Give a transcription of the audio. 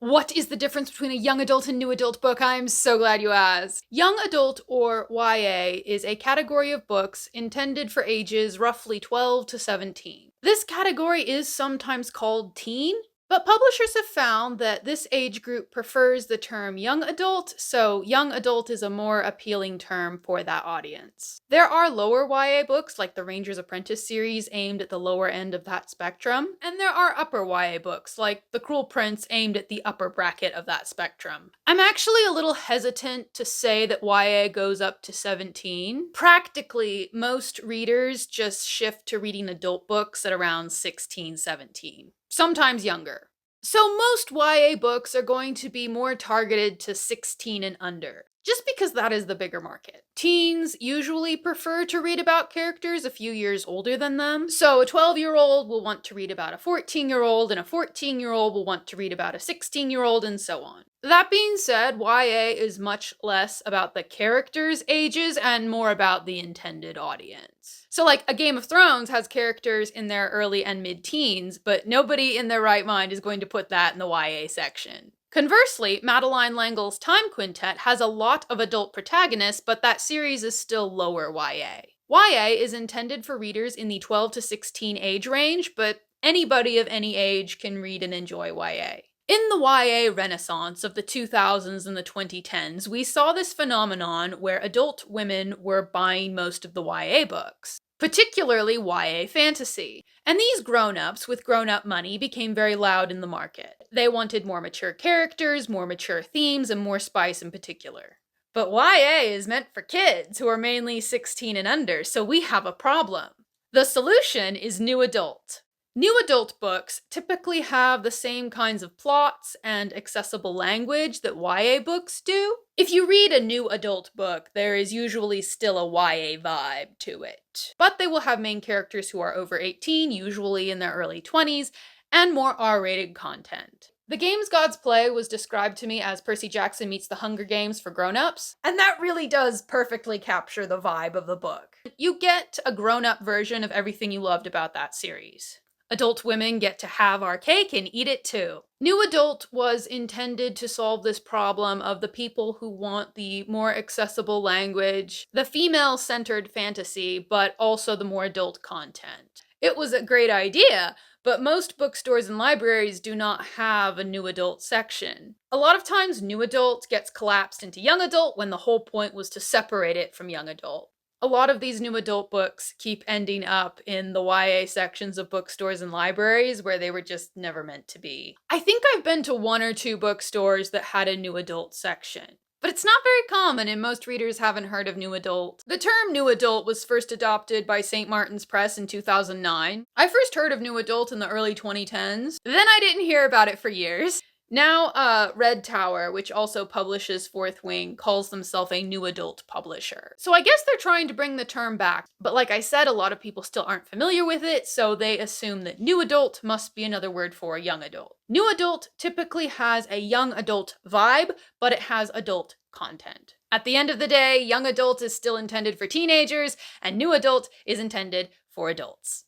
What is the difference between a young adult and new adult book? I'm so glad you asked. Young adult, or YA, is a category of books intended for ages roughly 12 to 17. This category is sometimes called teen, but publishers have found that this age group prefers the term young adult, so young adult is a more appealing term for that audience. There are lower YA books like the Ranger's Apprentice series aimed at the lower end of that spectrum, and there are upper YA books like The Cruel Prince aimed at the upper bracket of that spectrum. I'm actually a little hesitant to say that YA goes up to 17. Practically, most readers just shift to reading adult books at around 16, 17. Sometimes younger. So most YA books are going to be more targeted to 16 and under, just because that is the bigger market. Teens usually prefer to read about characters a few years older than them, so a 12-year-old will want to read about a 14-year-old, and a 14-year-old will want to read about a 16-year-old, and so on. That being said, YA is much less about the characters' ages and more about the intended audience. So like, a Game of Thrones has characters in their early and mid-teens, but nobody in their right mind is going to put that in the YA section. Conversely, Madeline L'Engle's Time Quintet has a lot of adult protagonists, but that series is still lower YA. YA is intended for readers in the 12 to 16 age range, but anybody of any age can read and enjoy YA. In the YA renaissance of the 2000s and the 2010s, we saw this phenomenon where adult women were buying most of the YA books, particularly YA fantasy. And these grown-ups with grown-up money became very loud in the market. They wanted more mature characters, more mature themes, and more spice in particular. But YA is meant for kids who are mainly 16 and under, so we have a problem. The solution is new adult. New adult books typically have the same kinds of plots and accessible language that YA books do. If you read a new adult book, there is usually still a YA vibe to it. But they will have main characters who are over 18, usually in their early 20s, and more R-rated content. The games gods play was described to me as Percy Jackson meets the Hunger Games for grown-ups, and that really does perfectly capture the vibe of the book. You get a grown-up version of everything you loved about that series. Adult women get to have our cake and eat it too. New Adult was intended to solve this problem of the people who want the more accessible language, the female-centered fantasy, but also the more adult content. It was a great idea, but most bookstores and libraries do not have a New Adult section. A lot of times, New Adult gets collapsed into Young Adult when the whole point was to separate it from Young Adult. A lot of these new adult books keep ending up in the YA sections of bookstores and libraries where they were just never meant to be. I think I've been to 1 or 2 bookstores that had a new adult section, but it's not very common and most readers haven't heard of new adult. The term new adult was first adopted by St. Martin's Press in 2009. I first heard of new adult in the early 2010s. Then I didn't hear about it for years. Now, Red Tower, which also publishes Fourth Wing, calls themselves a new adult publisher. So I guess they're trying to bring the term back, but like I said, a lot of people still aren't familiar with it, so they assume that new adult must be another word for young adult. New adult typically has a young adult vibe, but it has adult content. At the end of the day, young adult is still intended for teenagers, and new adult is intended for adults.